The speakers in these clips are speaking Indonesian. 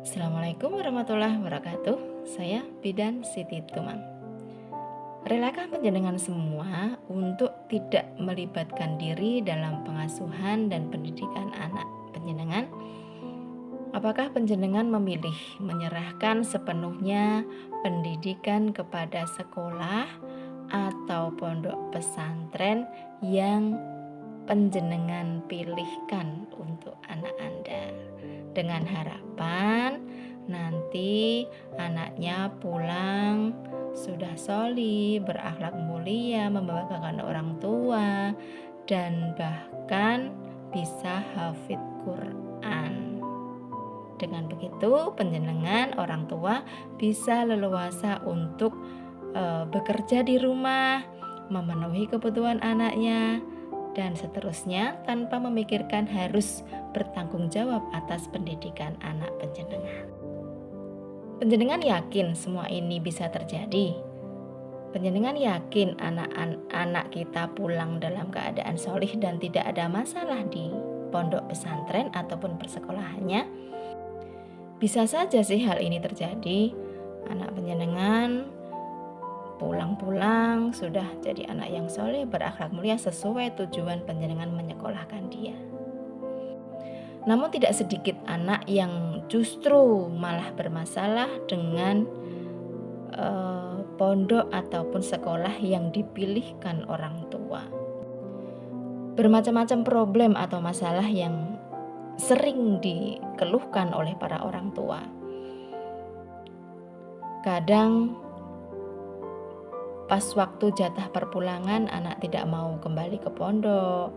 Assalamualaikum warahmatullahi wabarakatuh. Saya Bidan Siti Tumang. Relakan panjenengan semua untuk tidak melibatkan diri dalam pengasuhan dan pendidikan anak panjenengan? Apakah panjenengan memilih menyerahkan sepenuhnya pendidikan kepada sekolah atau pondok pesantren yang panjenengan pilihkan untuk anak Anda, dengan harapan nanti anaknya pulang sudah sholih, berakhlak mulia, membanggakan orang tua, dan bahkan bisa hafid Quran. Dengan begitu panjenengan orang tua bisa leluasa untuk bekerja di rumah, memenuhi kebutuhan anaknya, dan seterusnya tanpa memikirkan harus bertanggung jawab atas pendidikan anak panjenengan. Panjenengan yakin semua ini bisa terjadi? Panjenengan yakin anak kita pulang dalam keadaan sholih dan tidak ada masalah di pondok pesantren ataupun persekolahannya? Bisa saja sih hal ini terjadi. Anak panjenengan pulang-pulang sudah jadi anak yang soleh, berakhlak mulia sesuai tujuan panjenengan menyekolahkan dia. Namun tidak sedikit anak yang justru malah bermasalah dengan pondok ataupun sekolah yang dipilihkan orang tua. Bermacam-macam problem atau masalah yang sering dikeluhkan oleh para orang tua. Kadang pas waktu jatah perpulangan anak tidak mau kembali ke pondok,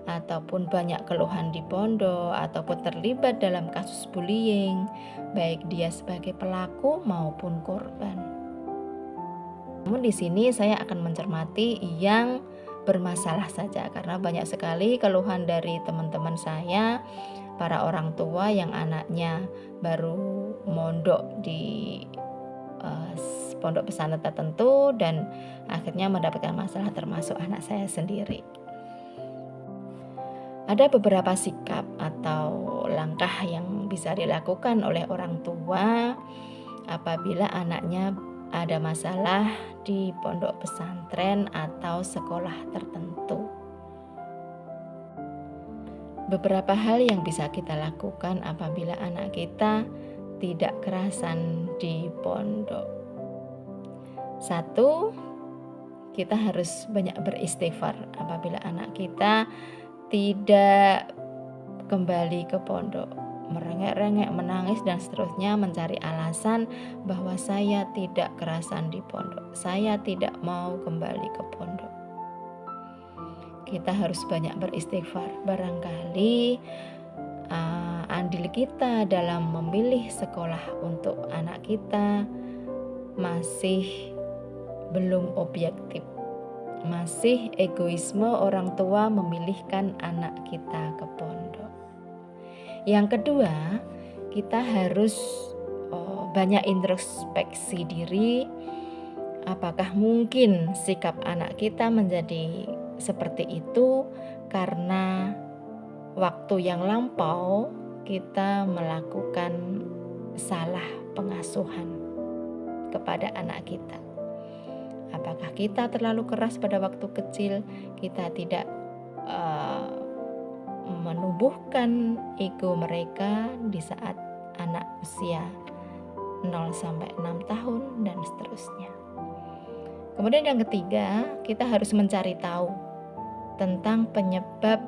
ataupun banyak keluhan di pondok, ataupun terlibat dalam kasus bullying, baik dia sebagai pelaku maupun korban. Namun di sini saya akan mencermati yang bermasalah saja, karena banyak sekali keluhan dari teman-teman saya, para orang tua yang anaknya baru mondok di pondok pesantren tertentu dan akhirnya mendapatkan masalah, termasuk anak saya sendiri. Ada beberapa sikap atau langkah yang bisa dilakukan oleh orang tua apabila anaknya ada masalah di pondok pesantren atau sekolah tertentu. Beberapa hal yang bisa kita lakukan apabila anak kita tidak kerasan di pondok. 1, kita harus banyak beristighfar apabila anak kita tidak kembali ke pondok, merengek-rengek, menangis dan seterusnya, mencari alasan bahwa saya tidak kerasan di pondok, saya tidak mau kembali ke pondok. Kita harus banyak beristighfar. Barangkali andil kita dalam memilih sekolah untuk anak kita masih belum objektif, masih egoisme orang tua memilihkan anak kita ke pondok. Yang kedua, kita harus banyak introspeksi diri. Apakah mungkin sikap anak kita menjadi seperti itu karena waktu yang lampau kita melakukan salah pengasuhan kepada anak kita. Apakah kita terlalu keras pada waktu kecil, kita tidak menumbuhkan ego mereka di saat anak usia 0-6 tahun dan seterusnya. Kemudian yang ketiga, kita harus mencari tahu tentang penyebab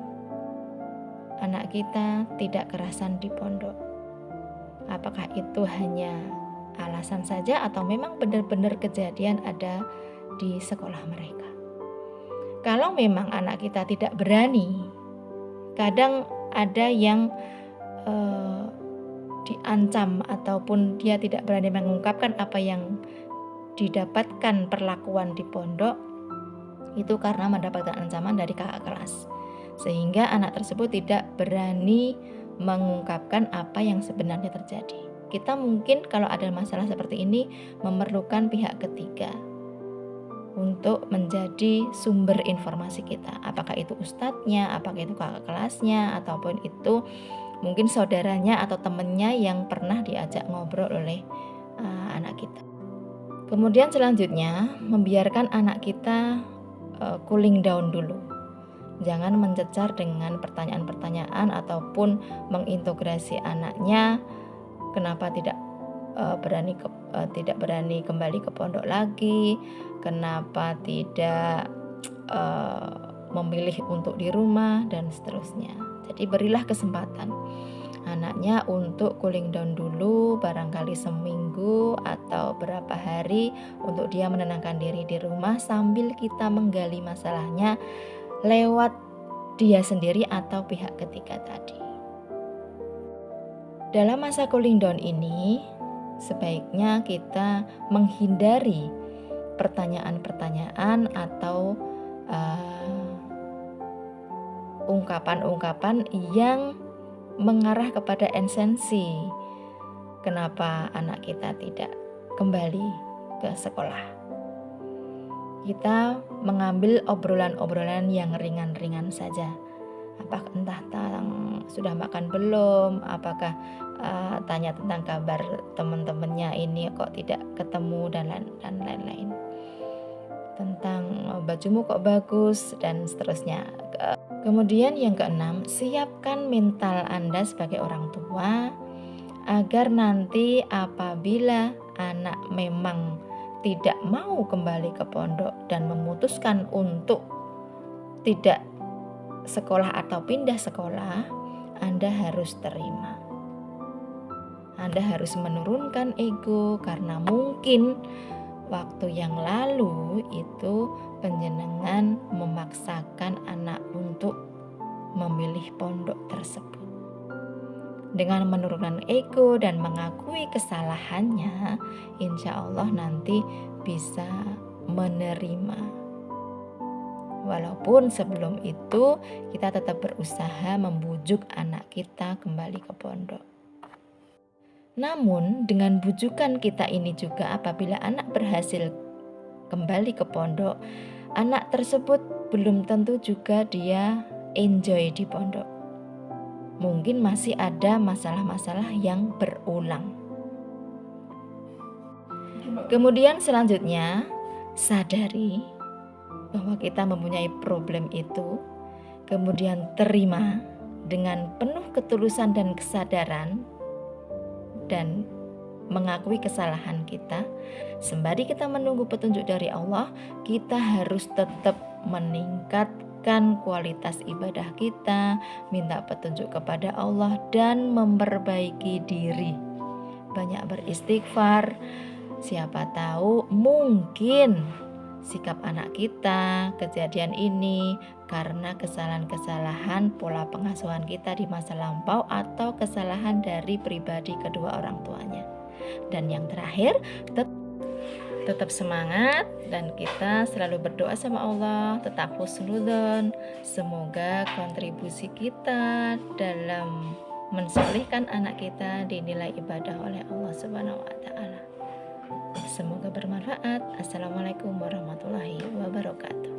anak kita tidak kerasan di pondok. Apakah itu hanya alasan saja atau memang benar-benar kejadian ada di sekolah mereka? Kalau memang anak kita tidak berani, kadang ada yang diancam ataupun dia tidak berani mengungkapkan apa yang didapatkan perlakuan di pondok, itu karena mendapatkan ancaman dari kakak kelas, sehingga anak tersebut tidak berani mengungkapkan apa yang sebenarnya terjadi. Kita mungkin kalau ada masalah seperti ini memerlukan pihak ketiga untuk menjadi sumber informasi kita. Apakah itu ustadznya, apakah itu kakak kelasnya, ataupun itu mungkin saudaranya atau temennya yang pernah diajak ngobrol oleh anak kita. Kemudian selanjutnya, membiarkan anak kita cooling down dulu. Jangan mencecar dengan pertanyaan-pertanyaan ataupun mengintegrasi anaknya kenapa tidak berani kembali ke pondok lagi, kenapa tidak memilih untuk di rumah dan seterusnya. Jadi berilah kesempatan anaknya untuk cooling down dulu, barangkali seminggu atau berapa hari untuk dia menenangkan diri di rumah sambil kita menggali masalahnya lewat dia sendiri atau pihak ketiga tadi. Dalam masa cooling down ini, sebaiknya kita menghindari pertanyaan-pertanyaan atau ungkapan-ungkapan yang mengarah kepada esensi kenapa anak kita tidak kembali ke sekolah. Kita mengambil obrolan-obrolan yang ringan-ringan saja. Apakah entah sudah makan belum, apakah tanya tentang kabar teman-temannya ini kok tidak ketemu dan lain-lain. Tentang bajumu kok bagus dan seterusnya. Kemudian yang keenam, siapkan mental Anda sebagai orang tua agar nanti apabila anak memang tidak mau kembali ke pondok dan memutuskan untuk tidak sekolah atau pindah sekolah, Anda harus terima. Anda harus menurunkan ego karena mungkin waktu yang lalu itu panjenengan memaksakan anak untuk memilih pondok tersebut. Dengan menurunkan ego dan mengakui kesalahannya, insya Allah nanti bisa menerima. Walaupun sebelum itu kita tetap berusaha membujuk anak kita kembali ke pondok. Namun dengan bujukan kita ini juga apabila anak berhasil kembali ke pondok, anak tersebut belum tentu juga dia enjoy di pondok. Mungkin masih ada masalah-masalah yang berulang. Kemudian selanjutnya, sadari bahwa kita mempunyai problem itu, kemudian terima dengan penuh ketulusan dan kesadaran dan mengakui kesalahan kita. Sembari kita menunggu petunjuk dari Allah, kita harus tetap meningkatkan kualitas ibadah kita, minta petunjuk kepada Allah dan memperbaiki diri. Banyak beristighfar. Siapa tahu mungkin sikap anak kita, kejadian ini karena kesalahan-kesalahan pola pengasuhan kita di masa lampau atau kesalahan dari pribadi kedua orang tuanya. Dan yang terakhir, tetap semangat dan kita selalu berdoa sama Allah, tetap husnudzon. Semoga kontribusi kita dalam mensolihkan anak kita dinilai ibadah oleh Allah Subhanahu wa taala. Semoga bermanfaat. Assalamualaikum warahmatullahi wabarakatuh.